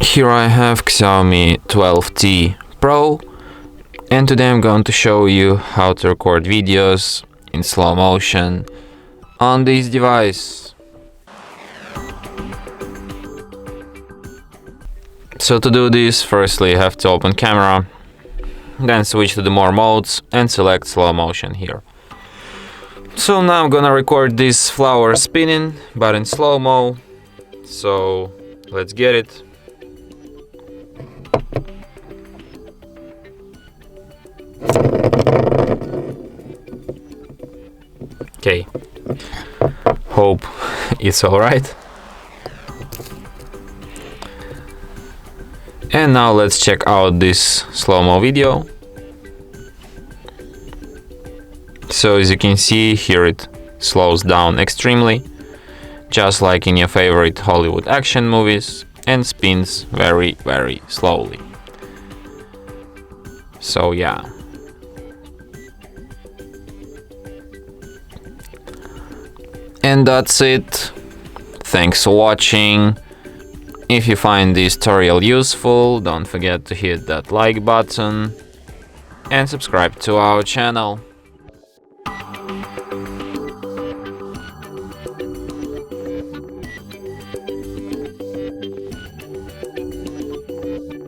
Here I have Xiaomi 12T Pro, and today I'm going to show you how to record videos in slow motion on this device. So to do this, firstly you have to open camera, then switch to the more modes and select slow motion here. So now I'm gonna record this flower spinning, but in slow-mo, so let's get it. Okay, hope it's alright. And now let's check out this slow-mo video. So as you can see here, it slows down extremely, just like in your favorite Hollywood action movies, and spins very, very slowly. So yeah. And that's it. Thanks for watching. If you find this tutorial useful, don't forget to hit that like button and subscribe to our channel.